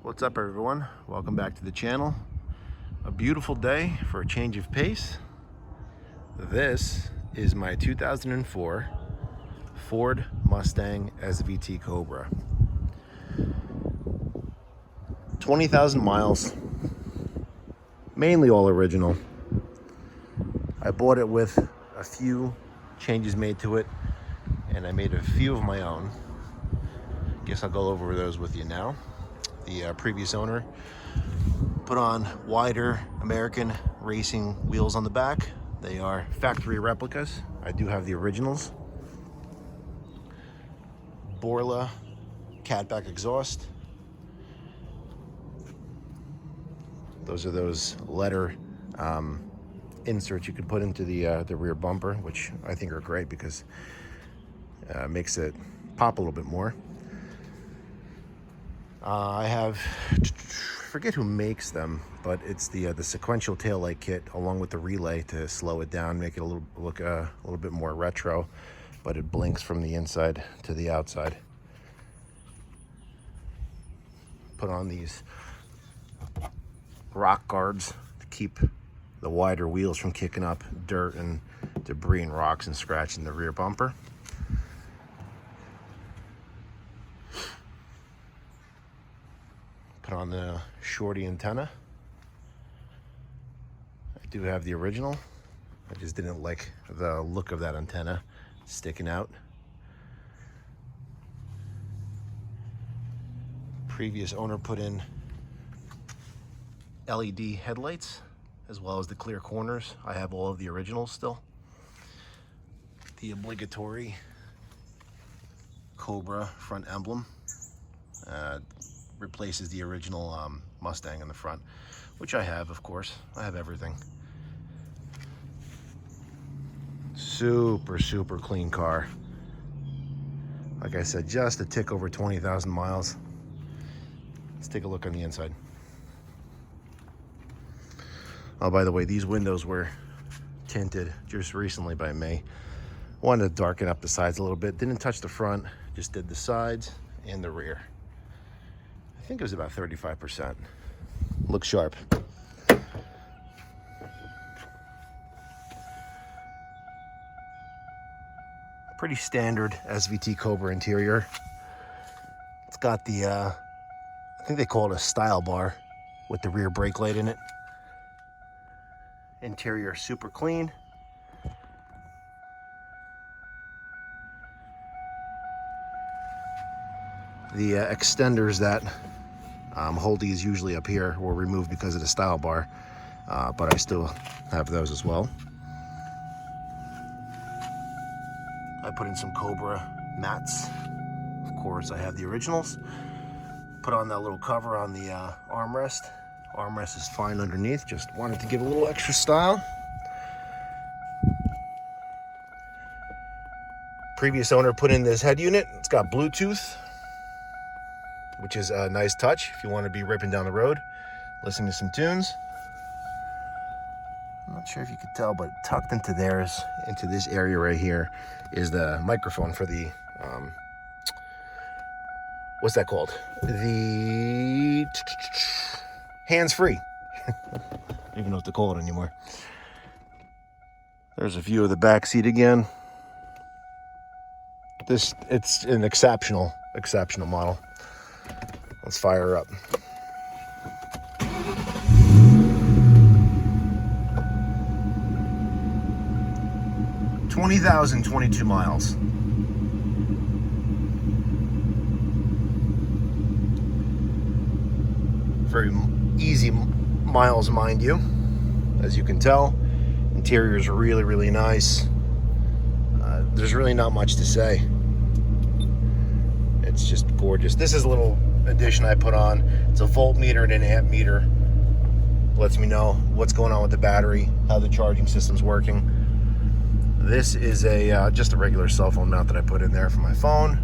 What's up, everyone? Welcome back to the channel. A beautiful day for a change of pace. This is my 2004 Ford Mustang SVT Cobra. 20,000 miles, mainly all original. I bought it with a few changes made to it, and I made a few of my own. Guess I'll go over those with you now. The previous owner put on wider American racing wheels on the back. They are factory replicas. I do have the originals. Borla catback exhaust. Those are those letter inserts you can put into the rear bumper, which I think are great because it makes it pop a little bit more. I have, forget who makes them, but it's the sequential taillight kit along with the relay to slow it down, make it look a little bit more retro, but it blinks from the inside to the outside. Put on these rock guards to keep the wider wheels from kicking up dirt and debris and rocks and scratching the rear bumper. Put on the shorty antenna. I do have the original. I just didn't like the look of that antenna sticking out. Previous owner put in LED headlights as well as the clear corners. I have all of the originals still. The obligatory Cobra front emblem replaces the original Mustang in the front, which I have, of course. I have everything. Super clean car. Like I said, just a tick over 20,000 miles. Let's take a look on the inside. Oh, by the way, these windows were tinted just recently by me. Wanted to darken up the sides a little bit. Didn't touch the front, just did the sides and the rear. I think it was about 35%. Looks sharp. Pretty standard SVT Cobra interior. It's got the, I think they call it a style bar with the rear brake light in it. Interior super clean. The extenders that hold these usually up here were removed because of the style bar, but I still have those as well. I put in some Cobra mats. Of course, I have the originals. Put on that little cover on the armrest. Armrest is fine underneath, just wanted to give a little extra style. Previous owner put in this head unit. It's got Bluetooth, which is a nice touch if you want to be ripping down the road, listening to some tunes. I'm not sure if you could tell, but tucked into into this area right here, is the microphone for the, what's that called? The hands-free. I don't even know what to call it anymore. There's a view of the back seat again. It's an exceptional model. Let's fire her up. $20,022 miles. Very easy miles, mind you. As you can tell, interior is really nice. There's really not much to say. It's just gorgeous. This is a little addition I put on. It's a voltmeter and an amp meter. Lets me know what's going on with the battery, how the charging system's working. This is just a regular cell phone mount that I put in there for my phone.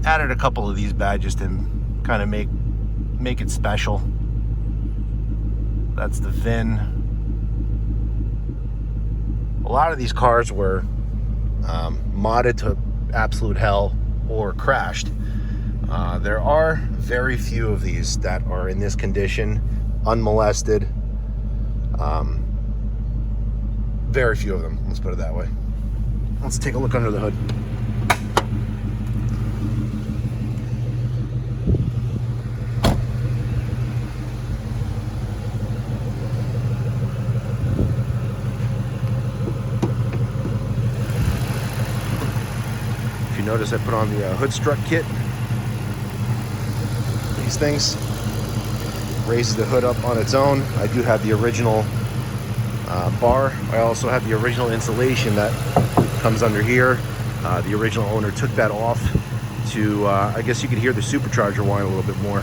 Added a couple of these badges to kind of make it special. That's the VIN. A lot of these cars were modded to absolute hell or crashed. There are very few of these that are in this condition, unmolested. Very few of them, let's put it that way. Let's take a look under the hood. If you notice, I put on the hood strut kit. These things raises the hood up on its own. I do have the original bar. I also have the original insulation that comes under here. The original owner took that off to, I guess you could hear the supercharger whine a little bit more.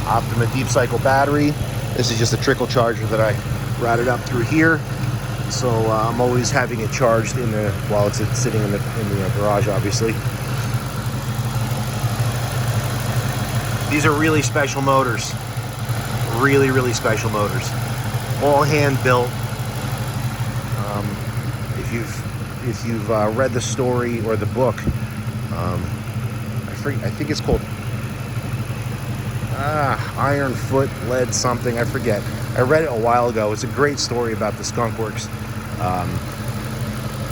Optima deep cycle battery. This is just a trickle charger that I routed up through here. So I'm always having it charged in the while it's sitting in the garage, obviously. These are really special motors. Really, really special motors. All hand built. If you've read the story or the book, I think it's called Iron Foot, Lead something, I forget. I read it a while ago. It's a great story about the Skunk Works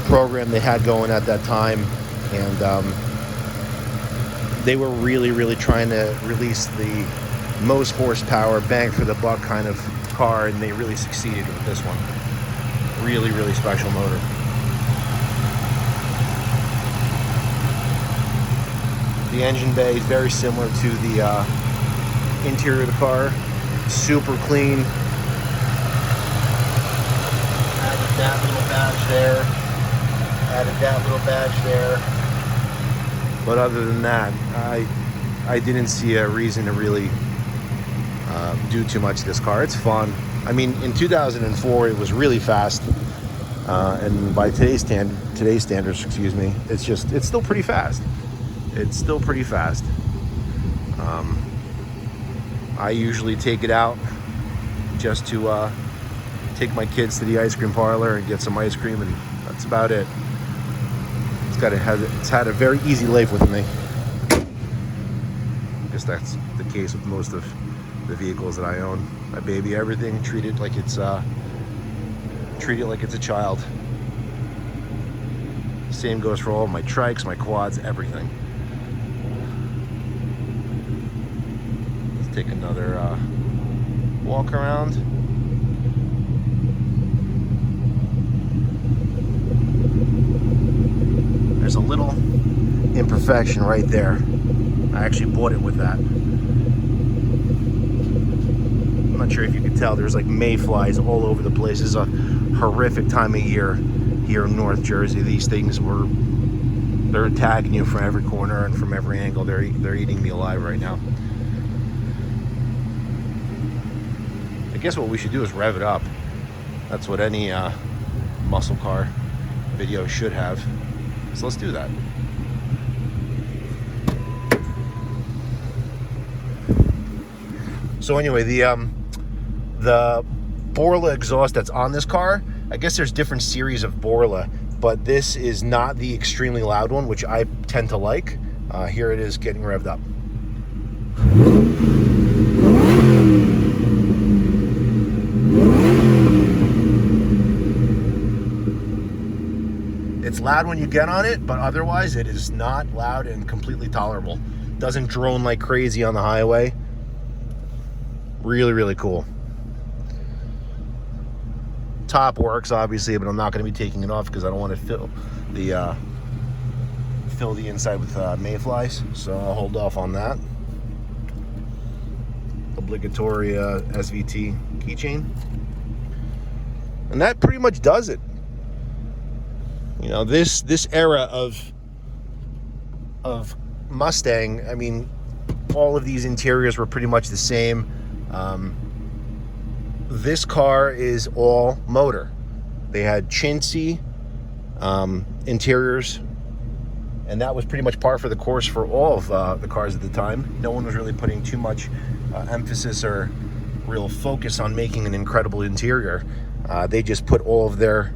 program they had going at that time, and they were really, really trying to release the most horsepower, bang for the buck kind of car, and they really succeeded with this one. Really, really special motor. The engine bay is very similar to the interior of the car. Super clean. Added that little badge there. Added that little badge there. But other than that, I didn't see a reason to really do too much to this car. It's fun. I mean, in 2004 it was really fast, and by today's standards, excuse me, it's still pretty fast. It's still pretty fast. I usually take it out just to take my kids to the ice cream parlor and get some ice cream, and that's about it. It's had a very easy life with me. I guess that's the case with most of the vehicles that I own. I baby everything, treat it like it's a child. Same goes for all of my trikes, my quads, everything. Let's take another walk around. There's a little imperfection right there. I actually bought it with that. I'm not sure if you can tell, there's like mayflies all over the place. It's a horrific time of year here in North Jersey. These things they're attacking you from every corner and from every angle. They're eating me alive right now. I guess what we should do is rev it up. That's what any muscle car video should have. So let's do that. So anyway, the Borla exhaust that's on this car, I guess there's different series of Borla, but this is not the extremely loud one, which I tend to like. Here it is getting revved up. It's loud when you get on it, but otherwise it is not loud and completely tolerable. Doesn't drone like crazy on the highway. Really, really cool. Top works, obviously, but I'm not going to be taking it off because I don't want to fill the inside with mayflies, so I'll hold off on that. Obligatory SVT keychain, and that pretty much does it. You know, this era of Mustang, I mean, all of these interiors were pretty much the same. This car is all motor. They had chintzy interiors, and that was pretty much par for the course for all of the cars at the time. No one was really putting too much emphasis or real focus on making an incredible interior. They just put all of their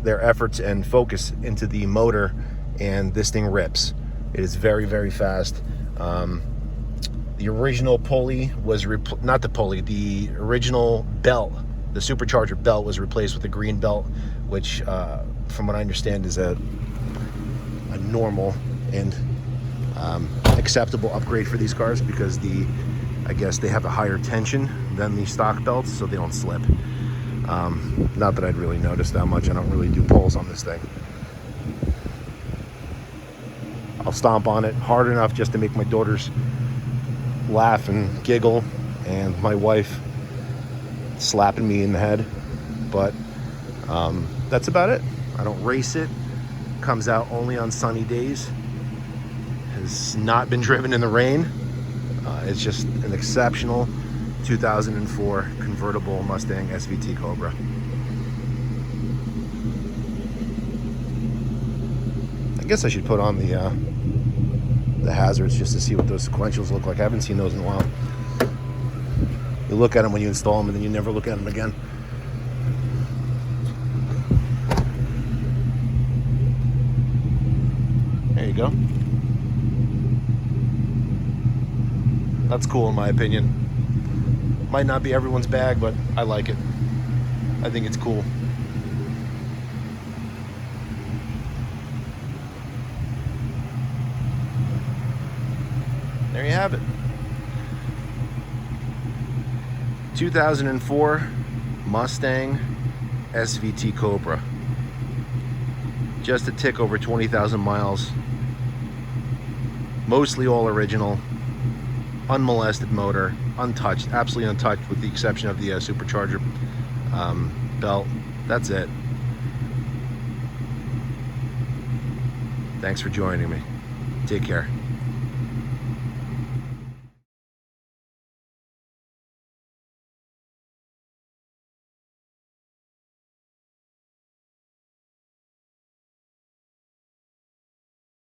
efforts and focus into the motor, and this thing rips. It is very, very fast. The original pulley was not the pulley, the original belt, the supercharger belt was replaced with a green belt, which from what I understand is a normal and acceptable upgrade for these cars, because I guess they have a higher tension than the stock belts, so they don't slip. Not that I'd really notice that much. I don't really do pulls on this thing. I'll stomp on it hard enough just to make my daughters laugh and giggle, and my wife slapping me in the head. But that's about it. I don't race it. Comes out only on sunny days. Has not been driven in the rain. It's just an exceptional 2004 convertible Mustang SVT Cobra. I guess I should put on the hazards just to see what those sequentials look like. I haven't seen those in a while. You look at them when you install them, and then you never look at them again. There you go. That's cool in my opinion. Might not be everyone's bag, but I like it. I think it's cool. There you have it. 2004 Mustang SVT Cobra. Just a tick over 20,000 miles. Mostly all original. Unmolested motor. Untouched. Absolutely untouched, with the exception of the supercharger belt. That's it. Thanks for joining me. Take care.